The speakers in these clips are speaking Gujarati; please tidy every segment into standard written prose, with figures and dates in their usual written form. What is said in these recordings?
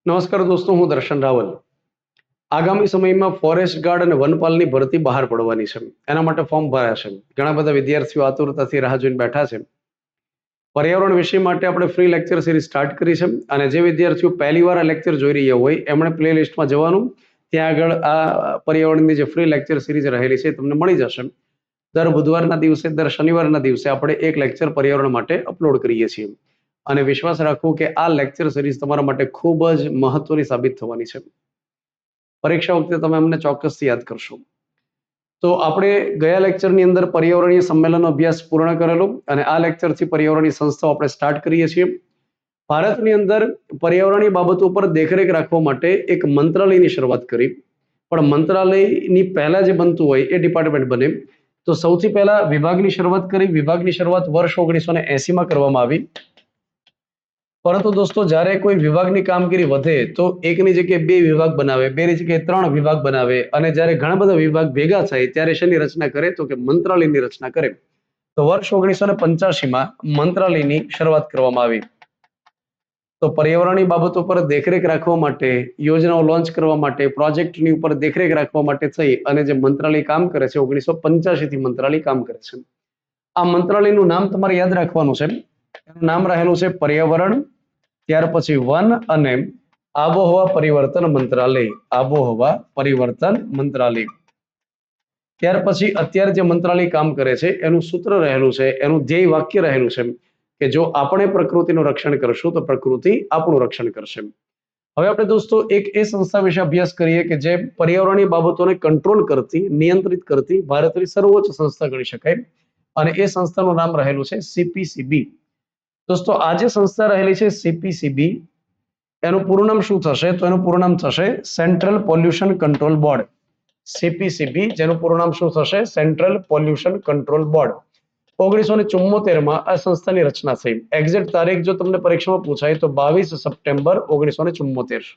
નમસ્કાર દોસ્તો, હું દર્શન રાવલ. આગામી સમયમાં ફોરેસ્ટ ગાર્ડ અને વનપાલની ભરતી બહાર પડવાની છે. એના માટે ફોર્મ ભરાયા છે. ઘણા બધા વિદ્યાર્થીઓ આતુરતાથી રાહ જોઈને બેઠા છે. પર્યાવરણ વિષય માટે આપણે ફ્રી લેક્ચર સિરીઝ સ્ટાર્ટ કરી છે અને જે વિદ્યાર્થીઓ પહેલી વાર આ લેક્ચર જોઈ રહ્યા હોય એમણે પ્લેલિસ્ટમાં જવાનું. ત્યાં આગળ આ પર્યાવરણની જે ફ્રી લેક્ચર સિરીઝ રહેલી છે તમને મળી જશે. દર બુધવારના દિવસે, દર શનિવારના દિવસે આપણે એક લેક્ચર પર્યાવરણ માટે અપલોડ કરીએ છીએ અને વિશ્વાસ રાખો કે આ લેક્ચર સિરીઝ તમારા માટે ખૂબ જ મહત્વની સાબિત થવાની છે. પરીક્ષા વખતે તમે અમને ચોક્કસથી યાદ કરશો. તો આપણે ગયા લેક્ચરની અંદર પર્યાવરણીય સંમેલનનો અભ્યાસ પૂર્ણ કરેલો અને આ લેક્ચરથી પર્યાવરણીય સંસ્થાઓ આપણે સ્ટાર્ટ કરીએ છીએ. ભારતની અંદર પર્યાવરણીય બાબતો પર દેખરેખ રાખવા માટે એક મંત્રાલયની શરૂઆત કરી. પણ મંત્રાલયની પહેલા જે બનતું હોય એ ડિપાર્ટમેન્ટ બને. તો સૌથી પહેલા વિભાગની શરૂઆત કરી. વિભાગની શરૂઆત વર્ષ 1980માં કરવામાં આવી. પરંતુ દોસ્તો, જ્યારે કોઈ વિભાગની કામગીરી વધે તો એકની જગ્યાએ 2 વિભાગ બનાવે, 2ની જગ્યાએ 3 વિભાગ બનાવે અને જ્યારે ઘણા બધા વિભાગ ભેગા થાય ત્યારે શેની રચના કરે? તો કે મંત્રાલયની રચના કરે. તો વર્ષ 1985માં મંત્રાલયની શરૂઆત કરવામાં આવી. તો પર્યાવરણીય બાબતો પર દેખરેખ રાખવા માટે, યોજનાઓ લોન્ચ કરવા માટે, પ્રોજેક્ટની ઉપર દેખરેખ રાખવા માટે થઈ અને જે મંત્રાલય કામ કરે છે, 1985થી મંત્રાલય કામ કરે છે. આ મંત્રાલયનું નામ તમારે યાદ રાખવાનું છે. એનું નામ રહેલું છે પર્યાવરણ, ત્યાર પછી વન અને આબોહવા પરિવર્તન મંત્રાલય. આબોહવા પરિવર્તન મંત્રાલય. ત્યાર પછી અત્યારે જે મંત્રાલય કામ કરે છે એનું સૂત્ર રહેલું છે, એનું ધ્યેય વાક્ય રહેલું છે કે જો આપણે પ્રકૃતિનું રક્ષણ કરશું તો પ્રકૃતિ આપણું રક્ષણ કરશે. હવે આપણે દોસ્તો એક એ સંસ્થા વિશે અભ્યાસ કરીએ કે જે પર્યાવરણીય બાબતોને કંટ્રોલ કરતી, નિયંત્રિત કરતી ભારતની સર્વોચ્ચ સંસ્થા ગણી શકાય અને એ સંસ્થાનું નામ રહેલું છે CPCB. દોસ્તો, આ જે સંસ્થા રહેલી છે CPCB, એનું પૂરું નામ શું થશે? તો એનું પૂરું નામ થશે central pollution control board. CPCB, જેનું પૂરું નામ શું થશે? Central pollution control board. 1974માં આ સંસ્થાની રચના થઈ. એક્ઝેક્ટ તારીખ જો તમને પરીક્ષામાં પૂછાય તો 22 સપ્ટેમ્બર 1974.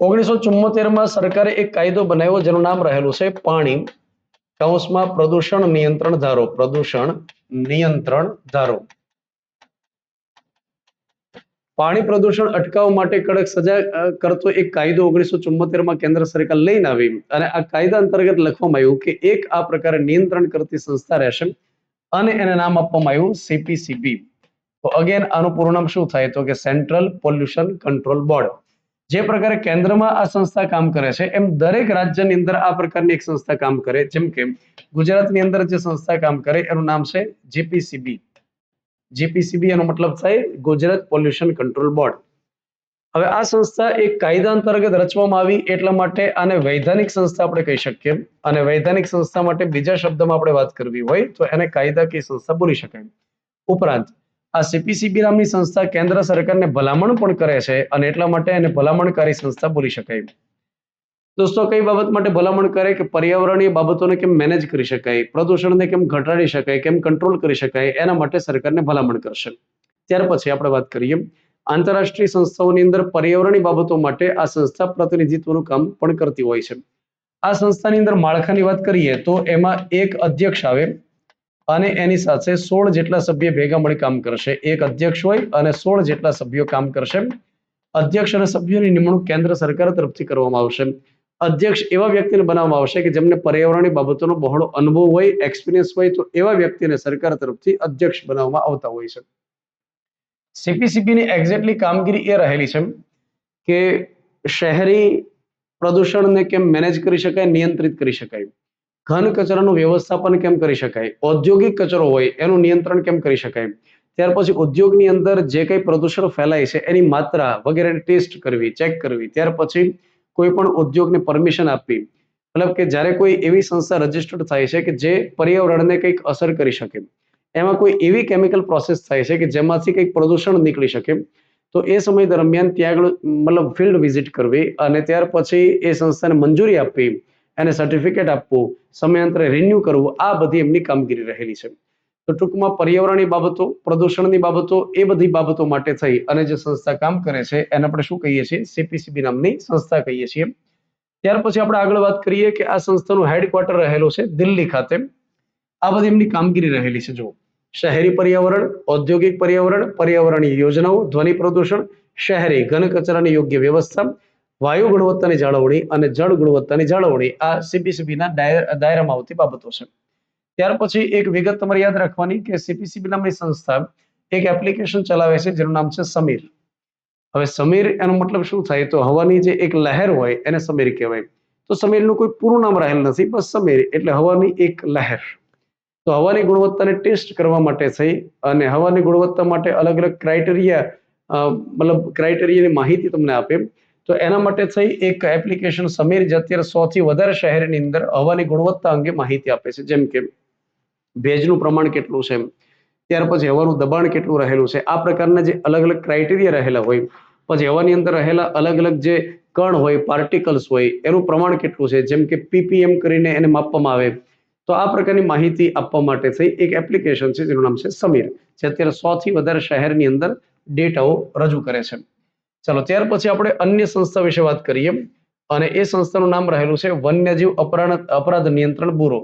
1974માં સરકારે એક કાયદો બનાવ્યો જેનું નામ રહેલું છે પાણી કૌંસમાં પ્રદૂષણ નિયંત્રણ ધારો. પ્રદૂષણ નિયંત્રણ ધારો. પાણી પ્રદૂષણ અટકાવવા માટે કડક સજા કરતો એક કાયદો 1974માં કેન્દ્ર સરકાર લઈને આવી અને આ કાયદા અંતર્ગત લખવામાં આવ્યું કે એક આ પ્રકારે નિયંત્રણ કરતી સંસ્થા રહેશે અને એને નામ આપવામાં આવ્યું CPCB. તો અગેન આનું પૂરું નામ શું થાય? તો કે સેન્ટ્રલ પોલ્યુશન કંટ્રોલ બોર્ડ. જે પ્રકારે કેન્દ્રમાં આ સંસ્થા કામ કરે છે એમ દરેક રાજ્યની અંદર આ પ્રકારની એક સંસ્થા કામ કરે. જેમ કે ગુજરાતની અંદર જે સંસ્થા કામ કરે એનું નામ છે GPCB. GPCB એનો મતલબ થાય ગુજરાત પોલ્યુશન કંટ્રોલ બોર્ડ. હવે આ સંસ્થા એક કાયદા અંતર્ગત રચવામાં આવી એટલા માટે આને વૈધાનિક સંસ્થા આપણે કહી શકીએ અને વૈધાનિક સંસ્થા માટે બીજા શબ્દમાં આપણે વાત કરવી હોય તો એને કાયદાકીય સંસ્થા બોલી શકાય. ઉપરાંત આ CPCB નામની સંસ્થા કેન્દ્ર સરકારને ભલામણ પણ કરે છે અને એટલા માટે એને ભલામણકારી સંસ્થા બોલી શકાય. દોસ્તો, કઈ બાબત માટે ભલામણ કરે? કે પર્યાવરણીય બાબતોને કેમ મેનેજ કરી શકાય, પ્રદૂષણને કેમ ઘટાડી શકાય, કેમ કંટ્રોલ કરી શકાય, એના માટે સરકારને ભલામણ કરશે. ત્યાર પછી આપણે વાત કરીએ આંતરરાષ્ટ્રીય સંસ્થાઓની અંદર પર્યાવરણીય બાબતો માટે આ સંસ્થા પ્રતિનિધિત્વનું કામ પણ કરતી હોય છે. આ સંસ્થાની અંદર માળખાની વાત કરીએ તો એમાં એક અધ્યક્ષ આવે અને એની સાથે 16 જેટલા સભ્ય ભેગા મળી કામ કરશે. એક અધ્યક્ષ હોય અને 16 જેટલા સભ્યો કામ કરશે. અધ્યક્ષ અને સભ્યોની નિમણૂક કેન્દ્ર સરકાર તરફથી કરવામાં આવશે. અધ્યક્ષ એવા વ્યક્તિને બનાવવામાં આવશે કે જેમને પર્યાવરણીય બાબતોનો બહોળો અનુભવ હોય, એક્સપિરિયન્સ હોય, તો એવા વ્યક્તિને સરકાર તરફથી અધ્યક્ષ બનાવવામાં આવતા હોય છે. CPCBની એક્ઝેક્ટલી કામગીરી એ રહેલી છે કે શહેરી પ્રદૂષણને કેમ મેનેજ કરી શકાય, નિયંત્રિત કરી શકાય, ઘન કચરાનું વ્યવસ્થાપન કેમ કરી શકાય, ઔદ્યોગિક કચરો હોય એનું નિયંત્રણ કેમ કરી શકાય, ત્યાર પછી ઉદ્યોગની અંદર જે કંઈ પ્રદૂષણ ફેલાય છે એની માત્રા વગેરેને ટેસ્ટ કરવી, ચેક કરવી, ત્યાર પછી કોઈ પણ ઉદ્યોગને પરમિશન આપવી. મતલબ કે જ્યારે કોઈ એવી સંસ્થા રજીસ્ટર્ડ થાય છે કે જે પર્યાવરણને કંઈક અસર કરી શકે, એમાં કોઈ એવી કેમિકલ પ્રોસેસ થાય છે કે જેમાંથી કંઈક પ્રદૂષણ નીકળી શકે, તો એ સમય દરમિયાન ત્યાં આગળ મતલબ ફિલ્ડ વિઝિટ કરવી અને ત્યાર પછી એ સંસ્થાને મંજૂરી આપવી, એને સર્ટિફિકેટ આપવું, સમયાંતરે રિન્યુ કરવું, આ બધી એમની કામગીરી રહેલી છે. તો ટૂંકમાં પર્યાવરણીય બાબતો, પ્રદૂષણની બાબતો, એ બધી બાબતો માટે થઈ અને જે સંસ્થા કામ કરે છે એને આપણે શું કહીએ છીએ? CPCB નામની સંસ્થા કહીએ છીએ. ત્યાર પછી આપણે આગળ વાત કરીએ કે આ સંસ્થાનું હેડક્વાર્ટર રહેલું છે દિલ્હી ખાતે. આ બધી એમની કામગીરી રહેલી છે. જો શહેરી પર્યાવરણ, ઔદ્યોગિક પર્યાવરણ, પર્યાવરણીય યોજનાઓ, ધ્વનિ પ્રદૂષણ, શહેરી ઘન કચરાની યોગ્ય વ્યવસ્થા, વાયુ ગુણવત્તાની જાળવણી અને જળ ગુણવત્તાની જાળવણી આ સીપીસીબીના દાયરામાં આવતી બાબતો છે. ત્યાર પછી એક વિગત તમારે યાદ રાખવાની કે સીપીસીબી નામની સંસ્થા એક એપ્લિકેશન ચલાવે છે જેનું નામ છે સમીર. હવે સમીર એનો મતલબ શું થાય? તો હવાની જે એક લહેર હોય એને સમીર કહેવાય. તો સમીરનું કોઈ પૂરું નામ રહેલ નથી, બસ સમીર એટલે હવાની એક લહેર. તો હવાની ગુણવત્તાને ટેસ્ટ કરવા માટે થઈ અને હવાની ગુણવત્તા માટે અલગ અલગ ક્રાઇટેરિયાની માહિતી તમને આપે. તો એના માટે થઈ એક એપ્લિકેશન સમીર જે અત્યારે 100 થી વધારે શહેરની અંદર હવાની ગુણવત્તા અંગે માહિતી આપે છે. જેમ કે ભેજનું પ્રમાણ કેટલું છે, ત્યાર પછી હવાનું દબાણ કેટલું રહેલું છે, આ પ્રકારના જે અલગ અલગ ક્રાઇટેરિયા રહેલા હોય, પછી હવાની અંદર રહેલા અલગ અલગ જે કણ હોય, પાર્ટિકલ્સ હોય, એનું પ્રમાણ કેટલું છે, જેમ કે પીપીએમ કરીને એને માપવામાં આવે. તો આ પ્રકારની માહિતી આપવા માટે થઈ એક એપ્લિકેશન છે જેનું નામ છે સમીર, જે અત્યારે 100 થી વધારે શહેરની અંદર ડેટાઓ રજૂ કરે છે. ચાલો ત્યાર પછી આપણે અન્ય સંસ્થા વિશે વાત કરીએ અને એ સંસ્થાનું નામ રહેલું છે વન્યજીવ અપરાધ નિયંત્રણ બ્યુરો.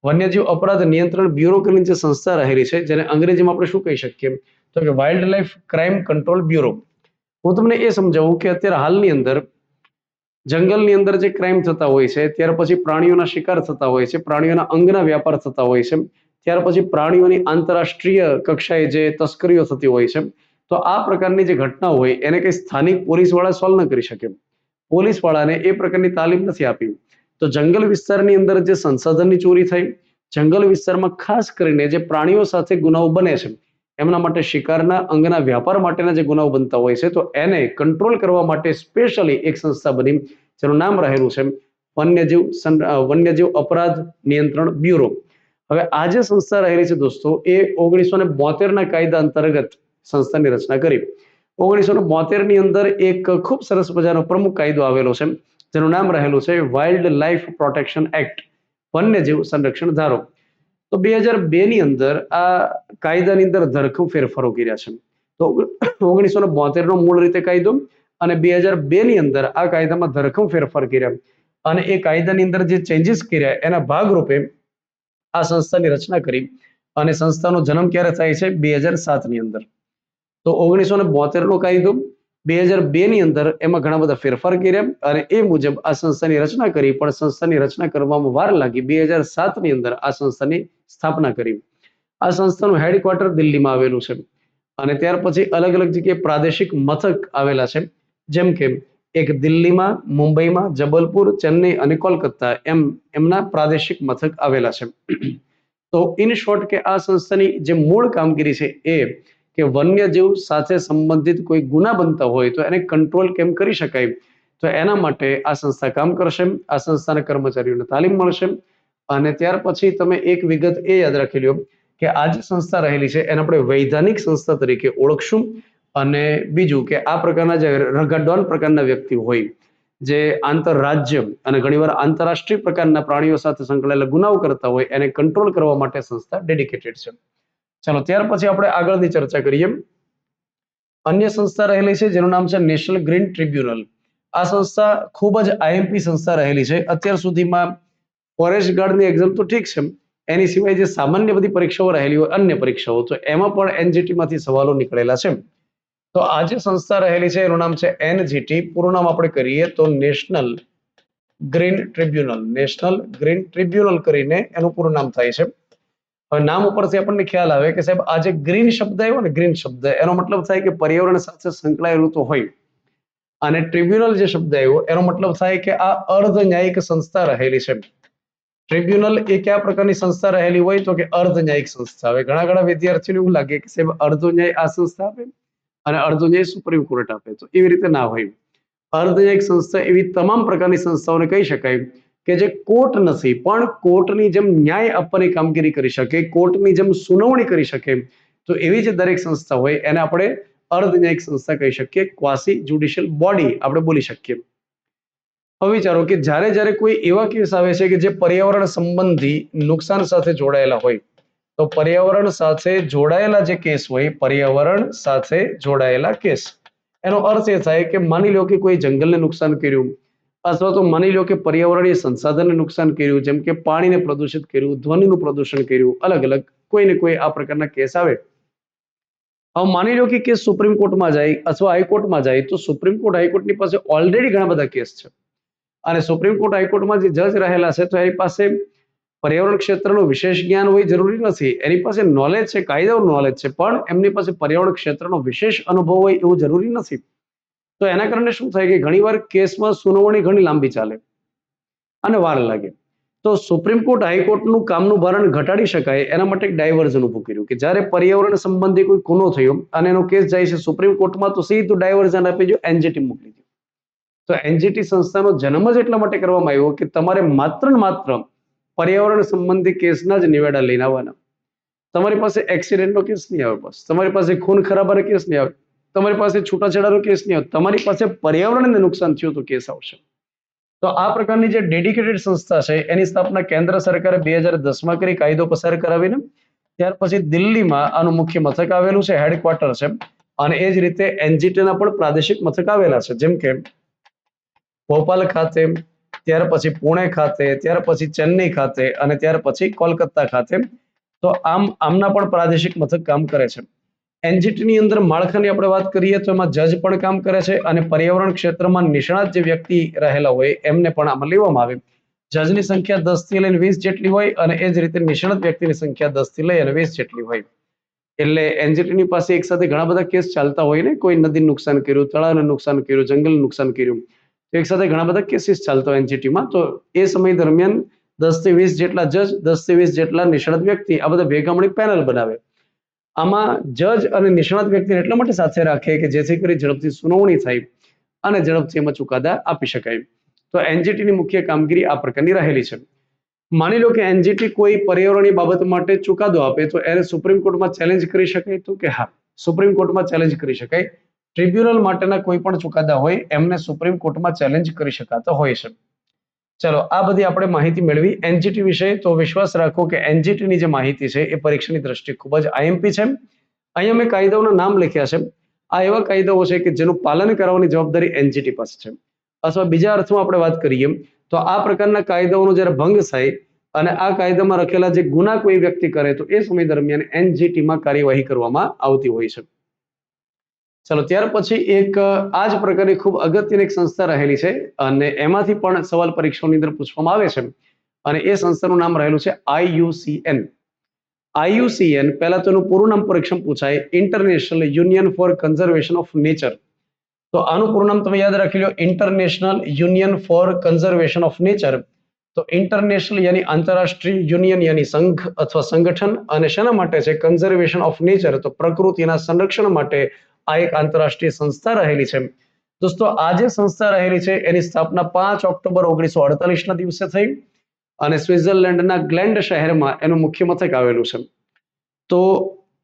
વન્યજીવ અપરાધ નિયંત્રણ બ્યુરો કરીને જે સંસ્થા રહેલી છે જેને અંગ્રેજીમાં આપણે શું કહી શકીએ? તો કે wild life crime control bureau. હું તમને એ સમજાવું કે અત્યારે હાલની અંદર જંગલની અંદર જે ક્રાઇમ થતા હોય છે, ત્યાર પછી પ્રાણીઓના શિકાર થતા હોય છે, પ્રાણીઓના અંગના વ્યાપાર થતા હોય છે, ત્યાર પછી પ્રાણીઓની આંતરરાષ્ટ્રીય કક્ષાએ જે તસ્કરીઓ થતી હોય છે, તો આ પ્રકારની જે ઘટના હોય એને કઈ સ્થાનિક પોલીસવાળા સોલ્વ ન કરી શકે. પોલીસવાળાને એ પ્રકારની તાલીમ નથી આપી. તો જંગલ વિસ્તારની અંદર જે સંસાધનની ચોરી થાય, જંગલ વિસ્તારમાં ખાસ કરીને જે પ્રાણીઓ સાથે ગુનાઓ બને છે, એમના માટે શિકારના અંગના વ્યાપાર માટેના જે ગુનાઓ બનતા હોય છે, તો એને કંટ્રોલ કરવા માટે સ્પેશિયલી એક સંસ્થા બની જેનું નામ રહેલું છે વન્યજીવ અપરાધ નિયંત્રણ બ્યુરો. હવે આ જે સંસ્થા રહેલી છે દોસ્તો, એ 1972ના કાયદા અંતર્ગત સંસ્થાની રચના કરી. 1972 ની અંદર એક ખૂબ સરસ મજાનો પ્રમુખ કાયદો આવેલો છે જેનું નામ રહેલું છે વાઇલ્ડ લાઇફ પ્રોટેક્શન એક્ટ, વન્યજીવ સંરક્ષણ ધારો. તો 2002 ની અંદર આ કાયદાની અંદર ધરખમ ફેરફારો કર્યા છે. તો 1972 નો મૂળ રીતે કાયદો અને 2002 ની અંદર આ કાયદામાં ધરખમ ફેરફાર કર્યા અને એ કાયદાની અંદર જે ચેન્જીસ કર્યા એના ભાગરૂપે આ સંસ્થાની રચના કરી અને સંસ્થાનો જન્મ ક્યારે થાય છે? 2007 ની અંદર. તો 1972 નો કાયદો 2002 ની અંદર એમાં ઘણા બધા ફેરફાર કર્યા અને એ મુજબ આ સંસ્થાની રચના કરી, પણ સંસ્થાની રચના કરવામાં વાર લાગી. 2007 ની અંદર આ સંસ્થાની સ્થાપના કરી. આ સંસ્થાનું હેડક્વાર્ટર દિલ્હીમાં આવેલું છે અને ત્યાર પછી અલગ અલગ જગ્યાએ પ્રાદેશિક મથક આવેલા છે, જેમ કે એક દિલ્હીમાં, મુંબઈમાં, જબલપુર, ચેન્નઈ અને કોલકાતા એમના પ્રાદેશિક મથક આવેલા છે. તો ઇન શોર્ટ કે આ સંસ્થાની જે મૂળ કામગીરી છે એ કે વન્યજીવ સાથે સંબંધિત કોઈ ગુના બનતા હોય તો એને કંટ્રોલ કેમ કરી શકાય, તો એના માટે આ સંસ્થા કામ કરશે. આ સંસ્થાના કર્મચારીઓને તાલીમ મળશે અને ત્યાર પછી તમે એક વિગત એ યાદ રાખી લો કે આ જે સંસ્થા રહેલી છે એને આપણે વૈધાનિક સંસ્થા તરીકે ઓળખશું. અને બીજું કે આ પ્રકારના જે રગડવાન પ્રકારના વ્યક્તિ હોય, જે આંતરરાજ્ય અને ઘણીવાર આંતરરાષ્ટ્રીય પ્રકારના પ્રાણીઓ સાથે સંકળાયેલા ગુનાઓ કરતા હોય એને કંટ્રોલ કરવા માટે સંસ્થા ડેડિકેટેડ છે. ચાલો ત્યાર પછી આપણે આગળની ચર્ચા કરીએ. અન્ય સંસ્થા રહેલી છે જેનું નામ છે નેશનલ ગ્રીન ટ્રિબ્યુનલ. આ સંસ્થા ખૂબ જ આઈએમપી સંસ્થા રહેલી છે. અત્યાર સુધીમાં ફોરેસ્ટ ગાર્ડની એક્ઝામ તો ઠીક છે, એની સિવાય જે સામાન્ય બધી પરીક્ષાઓ રહેલી હોય, અન્ય પરીક્ષાઓ, તો એમાં પણ એનજીટી માંથી સવાલો નીકળેલા છે. તો આ જે સંસ્થા રહેલી છે એનું નામ છે એનજીટી. પૂરું નામ આપણે કરીએ તો national green tribunal. National green tribunal કરીને એનું પૂરું નામ થાય છે. હવે નામ ઉપરથી આપણને ખ્યાલ આવે કે સાહેબ આ જે ગ્રીન શબ્દ આવ્યો ને, ગ્રીન શબ્દ એનો મતલબ થાય કે પર્યાવરણ સાથે સંકળાયેલું તો હોય, અને ટ્રિબ્યુનલ જે શબ્દ આવ્યો એનો મતલબ થાય કે આ અર્ધ ન્યાયિક સંસ્થા રહેલી છે. ટ્રિબ્યુનલ એ કયા પ્રકારની સંસ્થા રહેલી હોય? તો કે અર્ધ ન્યાયિક સંસ્થા. હવે ઘણા વિદ્યાર્થીઓને એવું લાગે કે સાહેબ અર્ધ ન્યાય આ સંસ્થા આપે અને અર્ધ ન્યાય સુપ્રીમ કોર્ટ આપે, તો એવી રીતે ના હોય. અર્ધ ન્યાયિક સંસ્થા એવી તમામ પ્રકારની સંસ્થાઓને કહી શકાય કે જે કોર્ટ નથી પણ કોર્ટની જેમ ન્યાય આપવાની કામગીરી કરી શકે, કોર્ટની જેમ સુનાવણી કરી શકે, તો એવી જે દરેક સંસ્થા હોય એને આપણે અર્ધ ન્યાયિક સંસ્થા કહી શકીએ, ક્વાસી જ્યુડિશિયલ બોડી આપણે બોલી શકીએ. હવે વિચારો કે જ્યારે કોઈ એવા કેસ આવે છે કે જે પર્યાવરણ સંબંધી નુકસાન સાથે જોડાયેલા હોય, તો પર્યાવરણ સાથે જોડાયેલા જે કેસ હોય, પર્યાવરણ સાથે જોડાયેલા કેસ, એનો અર્થ એ થાય કે માની લો કે કોઈ જંગલને નુકસાન કર્યું, અથવા તો માની લો કે પર્યાવરણીય સંસાધનને નુકસાન કર્યું, જેમ કે પાણીને પ્રદૂષિત કર્યું, ધ્વનિનું પ્રદૂષણ કર્યું, અલગ અલગ કોઈ ને કોઈ આ પ્રકારના કેસ આવે. હવે માની લો કે કેસ સુપ્રીમ કોર્ટમાં જાય અથવા હાઈકોર્ટમાં જાય, તો સુપ્રીમ કોર્ટ હાઈકોર્ટની પાસે ઓલરેડી ઘણા બધા કેસ છે અને સુપ્રીમ કોર્ટ હાઈકોર્ટમાં જે જજ રહેલા છે તો એની પાસે પર્યાવરણ ક્ષેત્રનું વિશેષ જ્ઞાન હોય જરૂરી નથી, એની પાસે નોલેજ છે, કાયદાનું નોલેજ છે, પણ એમની પાસે પર્યાવરણ ક્ષેત્રનો વિશેષ અનુભવ હોય એવું જરૂરી નથી. તો એના કારણે શું થાય કે ઘણીવાર કેસમાં સુનાવણી ઘણી લાંબી ચાલે અને વાર લાગે. તો સુપ્રીમ કોર્ટ હાઈકોર્ટનું કામનું ભારણ ઘટાડી શકાય એના માટે એક ડાયવર્ઝન ઊભું કર્યું કે જ્યારે પર્યાવરણ સંબંધી કોઈ ગુનો થયો અને એનો કેસ જાય છે સુપ્રીમ કોર્ટમાં, તો સીધું ડાયવર્ઝન આપી દો, એનજીટી મોકલી દો. તો એનજીટી સંસ્થાનો જન્મ જ એટલા માટે કરવામાં આવ્યો કે તમારે માત્ર ને માત્ર પર્યાવરણ સંબંધી કેસના જ નિવેડા લઈને આવવાના. તમારી પાસે એક્સિડન્ટનો કેસ નહીં આવે, બસ તમારી પાસે ખૂન ખરાબાનો કેસ નહીં આવે, તમારી પાસે છૂટાછેડાનો કેસ નહીં આવે, તમારી પાસે પર્યાવરણને નુકસાન થયું તો કેસ આવશે. તો આ પ્રકારની જે ડેડિકેટેડ સંસ્થા છે એની સ્થાપના કેન્દ્ર સરકારે 2010માં કરી, કાયદો પસાર કરાવીને. ત્યાર પછી દિલ્હીમાં આનું મુખ્ય મથક આવેલું છે, હેડક્વાર્ટર છે, અને એ જ રીતે એનજીટીના પણ પ્રાદેશિક મથક આવેલા છે, જેમ કે ભોપાલ ખાતે, ત્યાર પછી પુણે ખાતે, ત્યાર પછી ચેન્નઈ ખાતે અને ત્યાર પછી કોલકાતા ખાતે. તો આમના પણ પ્રાદેશિક મથક કામ કરે છે. એનજીટીની અંદર માળખાની આપણે વાત કરીએ તો એમાં જજ પણ કામ કરે છે અને પર્યાવરણ ક્ષેત્રમાં નિષ્ણાત જે વ્યક્તિ રહેલા હોય એમને પણ આમાં લેવામાં આવે. જજની સંખ્યા 10 થી લઈને 20 જેટલી હોય અને એ જ રીતે નિષ્ણાત વ્યક્તિની સંખ્યા 10 થી લઈ અને 20 જેટલી હોય. એટલે એનજીટીની પાસે એક સાથે ઘણા બધા કેસ ચાલતા હોય ને, કોઈ નદીને નુકસાન કર્યું, તળાવને નુકસાન કર્યું, જંગલને નુકસાન કર્યું, તો એક સાથે ઘણા બધા કેસીસ ચાલતા હોય એનજીટીમાં. તો એ સમય દરમિયાન 10 થી 20 જેટલા જજ, 10 થી 20 જેટલા નિષ્ણાત વ્યક્તિ આ બધા ભેગા મળી પેનલ બનાવે. આમાં જજ અને નિષ્ણાત વ્યક્તિને એટલા માટે સાથે રાખે કે જેથી કરી ઝડપથી સુનાવણી થાય અને ઝડપથી એમાં ચુકાદા આપી શકાય. તો એનજીટીની મુખ્ય કામગીરી આ પ્રકારની રહેલી છે. માની લો કે એનજીટી કોઈ પર્યાવરણીય બાબત માટે ચુકાદો આપે તો એને સુપ્રીમ કોર્ટમાં ચેલેન્જ કરી શકાય, તો કે હા, સુપ્રીમ કોર્ટમાં ચેલેન્જ કરી શકાય. ટ્રિબ્યુનલ માટેના કોઈ પણ ચુકાદા હોય એમને સુપ્રીમ કોર્ટમાં ચેલેન્જ કરી શકાતા હોય છે. ચલો, આ બધી આપણે માહિતી મેળવી એનજીટી વિશે. તો વિશ્વાસ રાખો કે એનજીટીની જે માહિતી છે એ પરીક્ષાની દ્રષ્ટિએ ખૂબ જ આઈએમપી છે. અહીંયા મેં કાયદાઓના નામ લખ્યા છે. આ એવા કાયદાઓ છે કે જેનું પાલન કરવાની જવાબદારી એનજીટી પાસે છે. અથવા બીજા અર્થમાં આપણે વાત કરીએ તો આ પ્રકારના કાયદાઓનો જ્યારે ભંગ થાય અને આ કાયદામાં રખેલા જે ગુના કોઈ વ્યક્તિ કરે તો એ સમય દરમિયાન એનજીટીમાં કાર્યવાહી કરવામાં આવતી હોય છે. ચલો, ત્યાર પછી એક આ જ પ્રકારની ખૂબ અગત્યની એક સંસ્થા રહેલી છે અને એમાંથી પણ સવાલ પરીક્ષાઓની અંદર પૂછવામાં આવે છે અને એ સંસ્થાનું નામ રહેલું છે IUCN. IUCN, પહેલા તો એનું પૂરું નામ પરીક્ષા પૂછાય, international union for conservation of nature. તો આનું પૂરું નામ તમે યાદ રાખી લો, international union for conservation of nature. તો ઇન્ટરનેશનલ યાની આંતરરાષ્ટ્રીય, યુનિયન યાની સંઘ અથવા સંગઠન, અને શેના માટે છે? કન્ઝર્વેશન ઓફ નેચર, તો પ્રકૃતિના સંરક્ષણ માટે આ એક આંતરરાષ્ટ્રીય સંસ્થા રહેલી છે. દોસ્તો, આ જે સંસ્થા રહેલી છે એની સ્થાપના 5 ઓક્ટોબર 1948ના દિવસે થઈ અને સ્વિટ્ઝરલેન્ડના ગ્લેન્ડ શહેરમાં એનું મુખ્ય મથક આવેલું છે. તો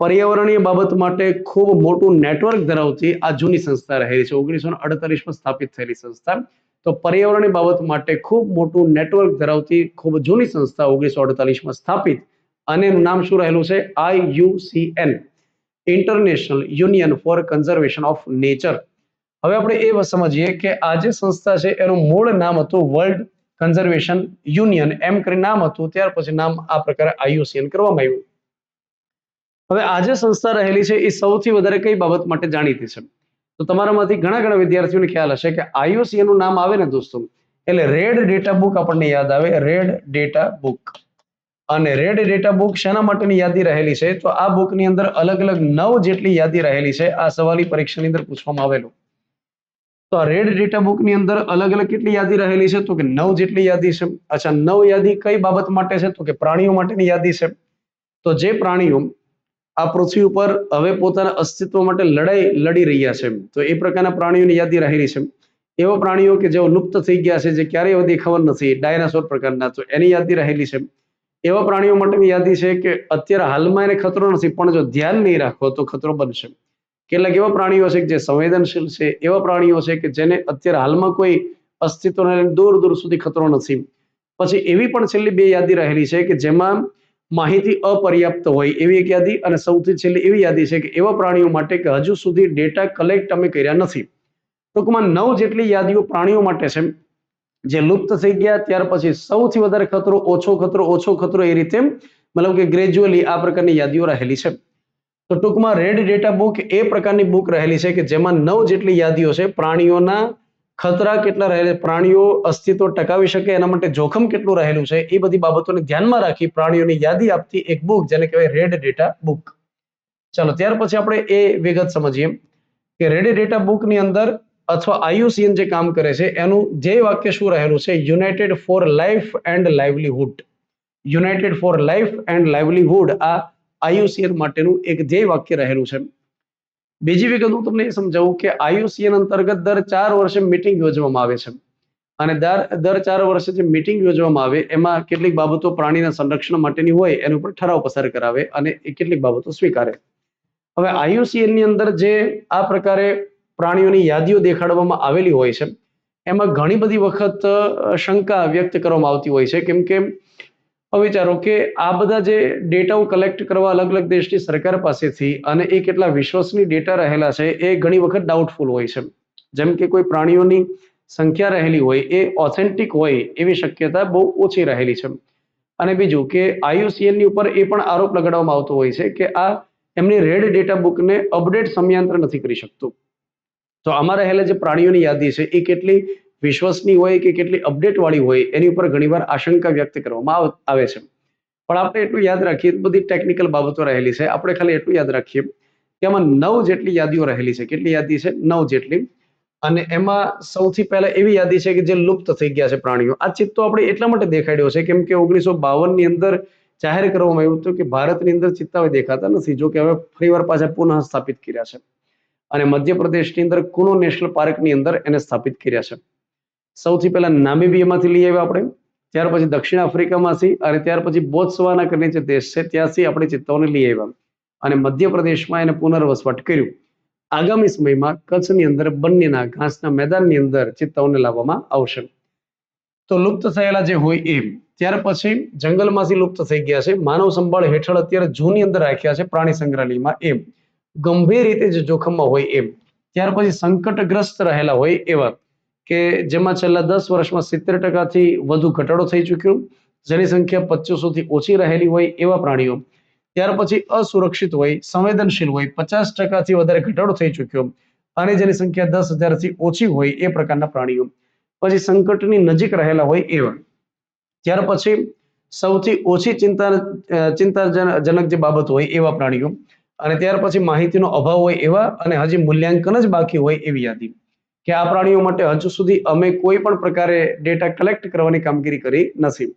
પર્યાવરણીય બાબત માટે ખૂબ મોટું નેટવર્ક ધરાવતી આ જૂની સંસ્થા રહેલી છે. 1948માં સ્થાપિત થયેલી સંસ્થા. તો પર્યાવરણીય બાબત માટે ખૂબ મોટું નેટવર્ક ધરાવતી ખૂબ જૂની સંસ્થા 1948માં સ્થાપિત, અને એનું નામ શું રહેલું છે? IUCN, international union for conservation of nature. હવે આપણે એ સમજીએ કે આ જે સંસ્થા છે એનું મૂળ નામ હતું વર્લ્ડ કન્ઝર્વેશન યુનિયન, એમ કરીને નામ હતું. ત્યાર પછી નામ આ પ્રકારે IUCN કરવામાં આવ્યું. હવે આ જે સંસ્થા રહેલી છે એ સૌથી વધારે કઈ બાબત માટે જાણીતી છે? તો તમારામાંથી ઘણા વિદ્યાર્થીઓને ખ્યાલ હશે કે IUCN નું નામ આવે ને દોસ્તો એટલે રેડ ડેટા બુક આપણને યાદ આવે, રેડ ડેટા બુક. અને રેડ ડેટા બુક શેના માટેની યાદી રહેલી છે? તો આ બુકની અંદર અલગ અલગ 9 જેટલી યાદી રહેલી છે. આ સવાલી પરીક્ષાની અંદર પૂછવામાં આવેલું. તો આ રેડ ડેટા બુકની અંદર અલગ અલગ કેટલી યાદી રહેલી છે? તો કે 9 જેટલી યાદી છે. અચ્છા, 9 યાદી કઈ બાબત માટે છે? તો કે પ્રાણીઓ માટેની યાદી છે. તો જે પ્રાણીઓ આ પૃથ્વી ઉપર હવે પોતાના અસ્તિત્વ માટે લડાઈ લડી રહ્યા છે, તો એ પ્રકારના પ્રાણીઓની યાદી રહેલી છે. એવા પ્રાણીઓ કે જેઓ લુપ્ત થઈ ગયા છે, જે ક્યારેય હવે દેખાવા નથી, ડાયનાસોર પ્રકારના, તો એની યાદી રહેલી છે. એવા પ્રાણીઓ માટેની યાદી છે કે અત્યારે હાલમાં એને ખતરો નથી, પણ જો ધ્યાન નહીં રાખો તો ખતરો બનશે. કેટલાક એવા પ્રાણીઓ છે જે સંવેદનશીલ છે, એવા પ્રાણીઓ છે કે જેને અત્યારે હાલમાં કોઈ અસ્તિત્વને દૂર સુધી ખતરો નથી. પછી એવી પણ છેલ્લી 2 યાદી રહેલી છે કે જેમાં માહિતી અપર્યાપ્ત હોય એવી એક યાદી, અને સૌથી છેલ્લી એવી યાદી છે કે એવા પ્રાણીઓ માટે કે હજુ સુધી ડેટા કલેક્ટ અમે કર્યા નથી. ટૂંકમાં 9 જેટલી યાદીઓ પ્રાણીઓ માટે છે જે લુપ્ત થઈ ગયા, ત્યાર પછી સૌથી વધારે ખતરો, ઓછો ખતરો, ઓછો ખતરો, એ રીતે મતલબ કે ગ્રેજ્યુઅલી આ પ્રકારની યાદીઓ રહેલી છે. તો ટૂંકમાં રેડ ડેટા બુક એ પ્રકારની બુક રહેલી છે કે જેમાં 9 જેટલી યાદીઓ છે. પ્રાણીઓના ખતરા કેટલા રહેલા, પ્રાણીઓ અસ્તિત્વ ટકાવી શકે એના માટે જોખમ કેટલું રહેલું છે, એ બધી બાબતોને ધ્યાનમાં રાખી પ્રાણીઓની યાદી આપતી એક બુક જેને કહેવાય રેડ ડેટા બુક. ચાલો ત્યાર પછી આપણે એ વિગત સમજીએ કે રેડ ડેટા બુકની અંદર અથવા IUCN જે કામ કરે છે એનું ધ્યેય વાક્ય શું રહેલું છે? United four life and livelihood. United four life and livelihood આ IUCN માટેનું એક ધ્યેય વાક્ય રહેલું છે. બીજી વિગત હું તમને એ સમજાવું કે IUCN અંતર્ગત દર 4 વર્ષે મીટિંગ યોજવામાં આવે છે અને દર 4 વર્ષે જે મીટિંગ યોજવામાં આવે એમાં કેટલીક બાબતો પ્રાણીના સંરક્ષણ માટેની હોય એના ઉપર ઠરાવ પસાર કરાવે અને એ કેટલીક બાબતો સ્વીકારે. હવે IUCN ની અંદર જે આ પ્રકારે પ્રાણીઓની યાદીઓ દેખાડવામાં આવેલી હોય છે એમાં ઘણી બધી વખત શંકા વ્યક્ત કરવામાં આવતી હોય છે, કેમ કે વિચારો કે આ બધા જે ડેટાઓ કલેક્ટ કરવા અલગ અલગ દેશની સરકાર પાસેથી અને એ કેટલા વિશ્વસનીય ડેટા રહેલા છે એ ઘણી વખત ડાઉટફુલ હોય છે. જેમ કે કોઈ પ્રાણીઓની સંખ્યા રહેલી હોય એ ઓથેન્ટિક હોય એવી શક્યતા બહુ ઓછી રહેલી છે. અને બીજું કે IUCN ની ઉપર એ પણ આરોપ લગાડવામાં આવતો હોય છે કે આ એમની રેડ ડેટા બુકને અપડેટ સમયાંતર નથી કરી શકતું. તો આમાં રહેલા જે પ્રાણીઓની યાદી છે એ કેટલી વિશ્વસનીય હોય કે કેટલી અપડેટ વાળી હોય એની ઉપર ઘણીવાર આશંકા વ્યક્ત કરવામાં આવે છે. પણ આપણે એટલું યાદ રાખીએ, બધી ટેકનિકલ બાબતો રહેલી છે, આપણે ખાલી એટલું યાદ રાખીએ કે આમાં 9 જેટલી યાદીઓ રહેલી છે. કેટલી યાદી છે? 9 જેટલી. અને એમાં સૌથી પહેલા એવી યાદી છે કે જે લુપ્ત થઈ ગયા છે પ્રાણીઓ. આ ચિત્તો આપણે એટલા માટે દેખાડ્યો છે કેમ કે 1952 ની અંદર જાહેર કરવામાં આવ્યું હતું કે ભારતની અંદર ચિત્તા હવે દેખાતા નથી. જો કે હવે ફરીવાર પાછા પુનઃ સ્થાપિત કર્યા છે અને મધ્યપ્રદેશની અંદર કુનો નેશનલ પાર્કની અંદર એને સ્થાપિત કર્યા છે. સૌથી પહેલા નામીબિયામાંથી લઈ આવ્યા આપણે, ત્યાર પછી દક્ષિણ આફ્રિકામાંથી અને ત્યાર પછી બોત્સવાના કરીને જે દેશ છે ત્યાંથી આપણે ચિત્તાઓને લઈ આવ્યા અને મધ્યપ્રદેશમાં એને પુનર્વસવાટ કર્યું. આગામી સમયમાં કચ્છની અંદર બંનેના ઘાસના મેદાનની અંદર ચિત્તાઓને લાવવામાં આવશે. તો લુપ્ત થયેલા જે હોય એ, ત્યાર પછી જંગલમાંથી લુપ્ત થઈ ગયા છે, માનવ સંભાળ હેઠળ અત્યારે ઝૂની અંદર રાખ્યા છે પ્રાણી સંગ્રહાલયમાં, એમ ગંભીર રીતે જે જોખમમાં હોય એમ. ત્યાર પછી સંકટગ્રસ્ત રહેલા હોય એવા કે જેમાં છેલ્લા 10 વર્ષમાં 70% વધુ ઘટાડો થઈ ચૂક્યો, જેની સંખ્યા 2500 ઓછી રહેલી હોય એવા પ્રાણીઓ. ત્યાર પછી અસુરક્ષિત હોય, સંવેદનશીલ હોય, 50% વધારે ઘટાડો થઈ ચૂક્યો અને જેની સંખ્યા 10,000 ઓછી હોય એ પ્રકારના પ્રાણીઓ. પછી સંકટની નજીક રહેલા હોય એવા. ત્યાર પછી સૌથી ઓછી ચિંતાજનક જે બાબત હોય એવા પ્રાણીઓ અને ત્યાર પછી માહિતીનો અભાવ હોય એવા અને હજી મૂલ્યાંકન જ બાકી હોય એવી યાદી. કે આ પ્રાણીઓ માટે હજુ સુધી અમે કોઈ પણ પ્રકારે ડેટા કલેક્ટ કરવાની કામગીરી કરી નથી.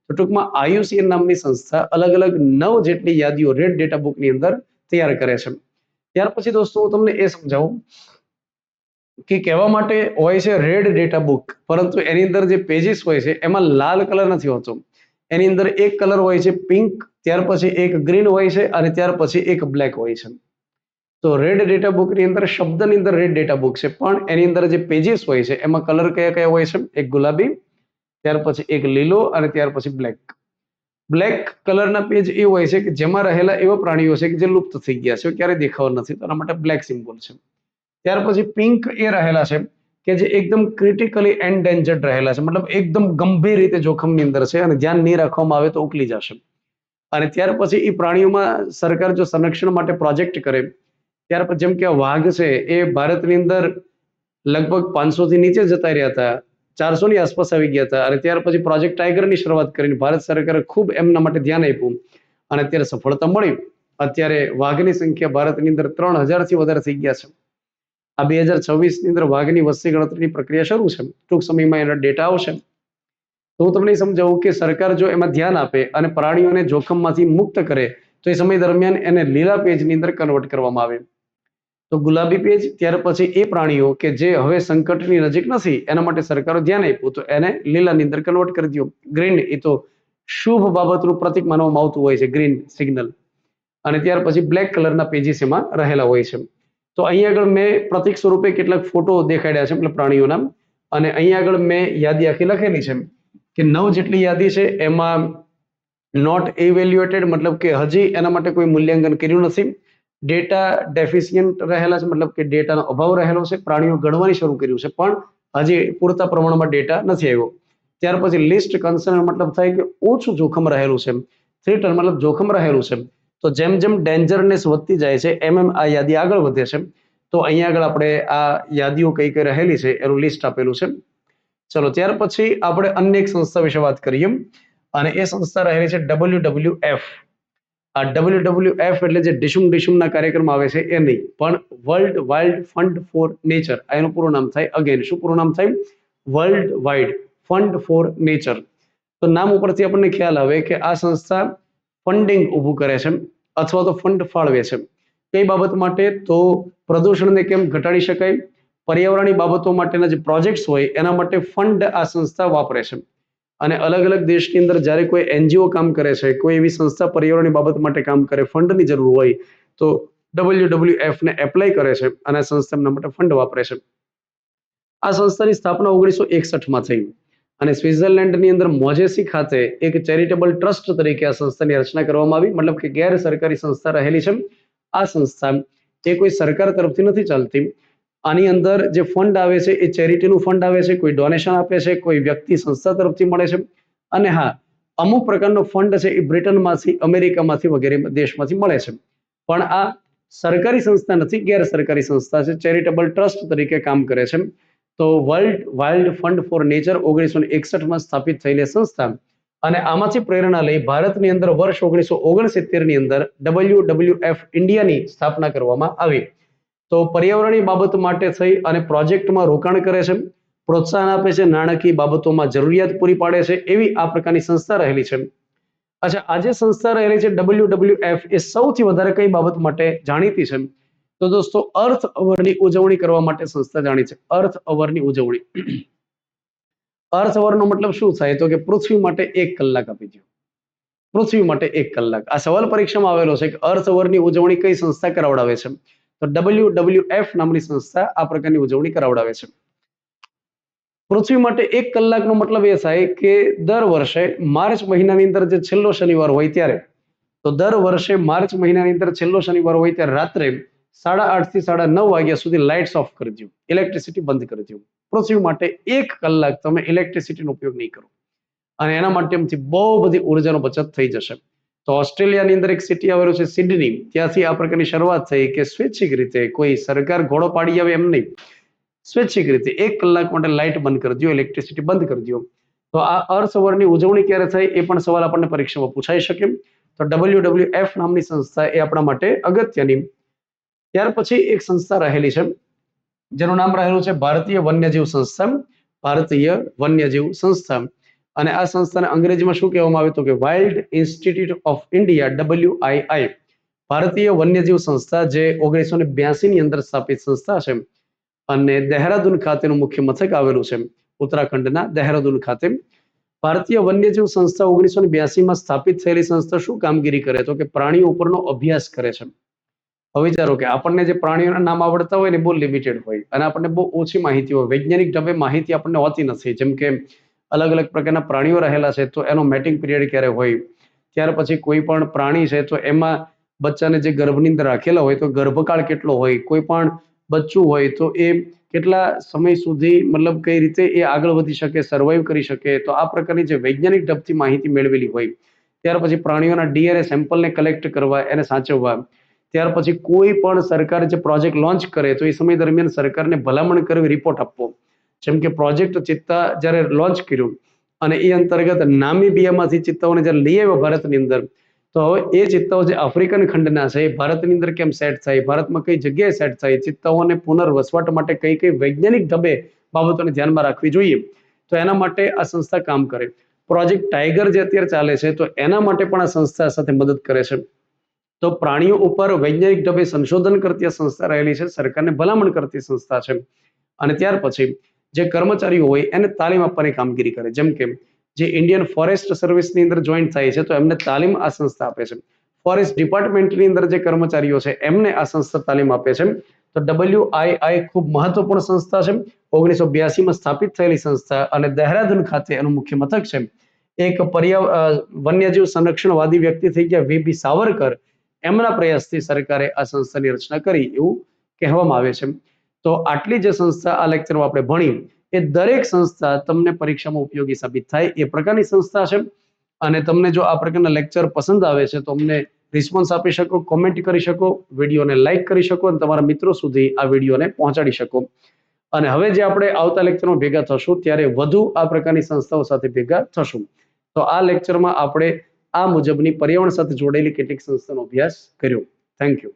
તો ટૂંકમાં IUCN નામની સંસ્થા અલગ અલગ 9 જેટલી યાદીઓ રેડ ડેટા બુકની અંદર તૈયાર કરે છે. ત્યાર પછી દોસ્તો હું તમને એ સમજાવું કે કહેવા માટે હોય છે રેડ ડેટા બુક, પરંતુ એની અંદર જે પેજીસ હોય છે એમાં લાલ કલર નથી હોતો. એની અંદર એક કલર હોય છે પિંક, ત્યાર પછી એક ગ્રીન હોય છે અને ત્યાર પછી એક બ્લેક હોય છે. તો રેડ ડેટા બુકની અંદર શબ્દની અંદર રેડ ડેટા બુક છે, પણ એની અંદર જે પેજીસ હોય છે એમાં કલર કયા કયા હોય છે? એક ગુલાબી, ત્યાર પછી એક લીલો અને ત્યાર પછી બ્લેક. બ્લેક કલરના પેજ એ હોય છે કે જેમાં રહેલા એવા પ્રાણીઓ છે કે જે લુપ્ત થઈ ગયા છે, ક્યારેય દેખાવા નથી, તો એના માટે બ્લેક સિમ્બોલ છે. ત્યાર પછી પિંક એ રહેલા છે કે જે એકદમ ક્રિટિકલી એન્ડેન્જર્ડ રહેલા છે, મતલબ એકદમ ગંભીર રીતે જોખમની અંદર છે અને ધ્યાન નહીં રાખવામાં આવે તો ઉકલી જશે. અને ત્યાર પછી એ પ્રાણીઓમાં સરકાર જો સંરક્ષણ માટે પ્રોજેક્ટ કરે, ત્યાર પછી જેમ કે વાઘ છે એ ભારતની અંદર લગભગ 500 થી નીચે જતા રહ્યા હતા, 400 ની આસપાસ આવી ગયા હતા અને ત્યાર પછી પ્રોજેક્ટ ટાઈગરની શરૂઆત કરીને ભારત સરકારે ખૂબ એમના માટે ધ્યાન આપ્યું અને અત્યારે સફળતા મળી. અત્યારે વાઘની સંખ્યા ભારતની અંદર 3000 થી વધારે થઈ ગયા છે. આ 2026 ની અંદર વાઘની વસ્તી ગણતરીની પ્રક્રિયા શરૂ છે, ટૂંક સમયમાં એના ડેટા આવશે. તો હું તમને સમજાવું કે સરકાર જો એમાં ધ્યાન આપે અને પ્રાણીઓને જોખમમાંથી મુક્ત કરે તો એ સમય દરમિયાન એને લીલા પેજની અંદર કન્વર્ટ કરવામાં આવે. તો ગુલાબી પેજ, ત્યાર પછી એ પ્રાણીઓ કે જે હવે સંકટની નજીક નથી એના માટે સરકારે ધ્યાન આપ્યું તો એને લીલાની અંદર કન્વર્ટ કરી દો. ગ્રીન એ તો શુભ બાબતનું પ્રતીક માનવામાં આવતું હોય છે, ગ્રીન સિગ્નલ. અને ત્યાર પછી બ્લેક કલરના પેજીસ એમાં રહેલા હોય છે. તો અહીંયા આગળ મેં પ્રતીક સ્વરૂપે કેટલાક ફોટો દેખાડ્યા છે મતલબ પ્રાણીઓના, અને અહીંયા આગળ મેં યાદી આખી લખેલી છે કે 9 જેટલી યાદી છે એમાં નોટ ઇવેલ્યુએટેડ, મતલબ કે હજી એના માટે કોઈ મૂલ્યાંકન કર્યું નથી. ડેટા ડેફિશિયન્ટ રહેલા છે, મતલબ કે ડેટાનો અભાવ રહેલો છે, પ્રાણીઓ ગણવાની શરૂ કર્યું છે પણ હજી પૂરતા પ્રમાણમાં ડેટા નથી આવ્યો. ત્યાર પછી લિસ્ટ કન્સર્ન, મતલબ થાય કે ઓછું જોખમ રહેલું છે, થ્રેટન મતલબ જોખમ રહેલું છે. તો જેમ જેમ ડેન્જરનેસ વધતી જાય છે એમ એમ આ યાદી આગળ વધે છે. તો અહીંયા આગળ આપણે આ યાદીઓ કઈ કઈ રહેલી છે એનું લિસ્ટ આપેલું છે. ચલો ત્યાર પછી આપણે અન્ય એક સંસ્થા વિશે વાત કરીએ અને એ સંસ્થા રહેલી છે WWF. આ WWF એટલે જે ડિશુમના કાર્યક્રમ આવે છે એ નહીં, પણ world wild fund for nature. એનું પૂરું નામ થાય. અગેન શું પૂરું નામ થાય? World wide fund for nature. તો નામ ઉપરથી આપણને ખ્યાલ આવે કે આ સંસ્થા ફંડિંગ ઊભું કરે છે અથવા તો ફંડ ફાળવે છે. કઈ બાબત માટે? તો પ્રદૂષણને કેમ ઘટાડી શકાય, પર્યાવરણની બાબતો માટેના જે પ્રોજેક્ટ્સ હોય એના માટે ફંડ આ સંસ્થા વાપરે છે. અને અલગ અલગ દેશની અંદર જ્યારે કોઈ એનજીઓ કામ કરે છે, કોઈ એવી સંસ્થા પર્યાવરણની બાબત માટે કામ કરે, ફંડની જરૂર હોય તો WWF ને એપ્લાય કરે છે અને આ સંસ્થા એમના માટે ફંડ વાપરે છે. આ સંસ્થાની સ્થાપના 1961માં થઈ અને સ્વિટ્ઝરલેન્ડની અંદર મોજેસી ખાતે એક ચેરિટેબલ ટ્રસ્ટ તરીકે આ સંસ્થાની રચના કરવામાં આવી. મતલબ કે ગેર સરકારી સંસ્થા રહેલી છે. આ સંસ્થા એ કોઈ સરકાર તરફથી નથી ચાલતી. આની અંદર જે ફંડ આવે છે એ ચેરિટીનું ફંડ આવે છે, કોઈ ડોનેશન આપે છે, કોઈ વ્યક્તિ સંસ્થા તરફથી મળે છે. અને હા, અમુક પ્રકારનો ફંડ છે એ બ્રિટનમાંથી, અમેરિકામાંથી વગેરે દેશમાંથી મળે છે. પણ આ સરકારી સંસ્થા નથી, ગેર સરકારી સંસ્થા છે, ચેરિટેબલ ટ્રસ્ટ તરીકે કામ કરે છે. તો world wild fund for nature 1961માં સ્થાપિત થયેલી સંસ્થા અને આમાંથી પ્રેરણા લઈ ભારતની અંદર વર્ષ 1969ની અંદર WWF ઇન્ડિયાની સ્થાપના કરવામાં આવી. તો પર્યાવરણની બાબત માટે થઈ અને પ્રોજેક્ટમાં રોકાણ કરે છે, પ્રોત્સાહન આપે છે, નાણાકીય બાબતોમાં જરૂરિયાત પૂરી પાડે છે, એવી આ પ્રકારની સંસ્થા રહેલી છે. અચ્છા, આ જે સંસ્થા રહેલી છે WWF એ સૌથી વધારે કઈ બાબત માટે જાણીતી છે? તો દોસ્તો અર્થ અવરની ઉજવણી કરવા માટે સંસ્થા જાણી છે. અર્થ અવરની ઉજવણી. અર્થ અવરનો મતલબ શું થાય? તો કે પૃથ્વી માટે 1 કલાક આપી દો. પૃથ્વી માટે 1 કલાક. આ સવાલ પરીક્ષામાં આવેલો છે કે અર્થ અવરની ઉજવણી કઈ સંસ્થા કરાવડાવે છે? તો WWF નામની સંસ્થા આ પ્રકારની ઉજવણી કરાવડાવે છે. પૃથ્વી માટે 1 કલાકનો મતલબ એ થાય કે દર વર્ષે માર્ચ મહિનાની અંદર જે છેલ્લો શનિવાર હોય ત્યારે, તો દર વર્ષે માર્ચ મહિનાની અંદર છેલ્લો શનિવાર હોય ત્યારે રાત્રે 8:30 થી 9:30 વાગ્યા સુધી લાઇટ્સ ઓફ કરી દો, ઇલેક્ટ્રિસિટી બંધ કરી દો. પૃથ્વી માટે 1 કલાક તમે ઇલેક્ટ્રિસિટીનો ઉપયોગ નહીં કરો અને એના માધ્યમથી બહુ બધી ઉર્જાનો બચત થઈ જશે. તો ઓસ્ટ્રેલિયાની અંદર એક સિટી આવેલું છે સિડની, ત્યાંથી આ પ્રકારની શરૂઆત થઈ કે સ્વૈચ્છિક રીતે, કોઈ સરકાર ઘોડો પાડી આવે એમ નહીં, સ્વૈચ્છિક રીતે 1 કલાક માટે લાઇટ બંધ કરી દો, ઇલેક્ટ્રિસિટી બંધ કરી દો. તો આ અર્થ અવરની ઉજવણી ક્યારે થાય એ પણ સવાલ આપણને પરીક્ષામાં પૂછાઈ શકે. તો WWF નામની સંસ્થા એ આપણા માટે અગત્યની. ત્યાર પછી એક સંસ્થા રહેલી છે જેનું નામ રહેલું છે ભારતીય વન્યજીવ સંસ્થા. ભારતીય વન્યજીવ સંસ્થા. અને આ સંસ્થાને અંગ્રેજીમાં શું કહેવામાં આવે? તો કે wild institute of India, WII. ભારતીય વન્યજીવ સંસ્થા જે 1982ની અંદર સ્થાપિત સંસ્થા છે અને દહેરાદૂન ખાતેનું મુખ્ય મથક આવેલું છે, ઉત્તરાખંડના દહેરાદૂન ખાતે. ભારતીય વન્યજીવ સંસ્થા 1982માં સ્થાપિત થયેલી સંસ્થા શું કામગીરી કરે? તો કે પ્રાણીઓ ઉપરનો અભ્યાસ કરે છે. હવે વિચારો કે આપણને જે પ્રાણીઓના નામ આવડતા હોય ને બહુ લિમિટેડ હોય અને આપણને બહુ ઓછી માહિતી હોય, વૈજ્ઞાનિક ઢબે માહિતી આપણને હોતી નથી. જેમ કે અલગ અલગ પ્રકારના પ્રાણીઓ રહેલા છે તો એનો મેટિંગ પીરિયડ ક્યારે હોય, ત્યાર પછી કોઈ પણ પ્રાણી છે તો એમાં બચ્ચાને જે ગર્ભની અંદર રાખેલા હોય તો ગર્ભકાળ કેટલો હોય, કોઈ પણ બચ્ચું હોય તો એ કેટલા સમય સુધી મતલબ કઈ રીતે એ આગળ વધી શકે, સર્વાઈવ કરી શકે. તો આ પ્રકારની જે વૈજ્ઞાનિક ઢબથી માહિતી મેળવેલી હોય, ત્યાર પછી પ્રાણીઓના DNA સેમ્પલને કલેક્ટ કરવા, એને સાચવવા, ત્યાર પછી કોઈ પણ સરકાર જે પ્રોજેક્ટ લોન્ચ કરે તો એ સમય દરમિયાન સરકારને ભલામણ કરવી, રિપોર્ટ આપવો. જેમ કે પ્રોજેક્ટ ચિત્તા જ્યારે લોન્ચ કર્યું અને એ અંતર્ગત નામીબિયામાંથી ચિત્તાઓને જ્યારે લઈ આવ્યા ભારતની અંદર, તો હવે એ ચિત્તાઓ જે આફ્રિકન ખંડના છે એ ભારતની અંદર કેમ સેટ થાય, ભારતમાં કઈ જગ્યાએ સેટ થાય, ચિત્તાઓને પુનર્વસવાટ માટે કઈ કઈ વૈજ્ઞાનિક ઢબે બાબતોને ધ્યાનમાં રાખવી જોઈએ, તો એના માટે આ સંસ્થા કામ કરે. પ્રોજેક્ટ ટાઈગર જે અત્યારે ચાલે છે તો એના માટે પણ આ સંસ્થા સાથે મદદ કરે છે. તો પ્રાણીઓ ઉપર વૈજ્ઞાનિક ઢબે સંશોધન કરતી સંસ્થા રહેલી છે, સરકારને ભલામણ કરતી સંસ્થા છે. અને ત્યાર પછી જે કર્મચારીઓ હોય એને તાલીમ આપવાની કામગીરી કરે. જેમ કે જે ઇન્ડિયન ફોરેસ્ટ સર્વિસની અંદર જોઈન્ટ થાય છે તો એમને તાલીમ આ સંસ્થા આપે છે. ફોરેસ્ટ ડિપાર્ટમેન્ટની અંદર જે કર્મચારીઓ છે એમને આ સંસ્થા તાલીમ આપે છે. તો WII ખૂબ મહત્વપૂર્ણ સંસ્થા છે, 1982માં સ્થાપિત થયેલી સંસ્થા અને દહેરાદૂન ખાતે એનું મુખ્ય મથક છે. એક વન્યજીવ સંરક્ષણવાદી વ્યક્તિ થઈ ગયા VB સાવરકર, એમના પ્રયાસથી સરકારે આ સંસ્થાની રચના કરી એવું કહેવામાં આવે છે. તો આટલી જે સંસ્થા આ લેક્ચરમાં આપણે ભણી એ દરેક સંસ્થા તમને પરીક્ષામાં ઉપયોગી સાબિત થાય એ પ્રકારની સંસ્થા છે. અને તમને જો આ પ્રકારના લેક્ચર પસંદ આવે છે તો અમને રિસ્પોન્સ આપી શકો, કોમેન્ટ કરી શકો, વિડીયોને લાઈક કરી શકો અને તમારા મિત્રો સુધી આ વિડીયોને પહોંચાડી શકો. અને હવે જે આપણે આવતા લેક્ચરમાં ભેગા થશું ત્યારે વધુ આ પ્રકારની સંસ્થાઓ સાથે ભેગા થશું. તો આ લેક્ચરમાં આપણે આ મુજબની પર્યાવરણ સાથે જોડાયેલી કેટલીક સંસ્થાનો અભ્યાસ કર્યો. Thank you.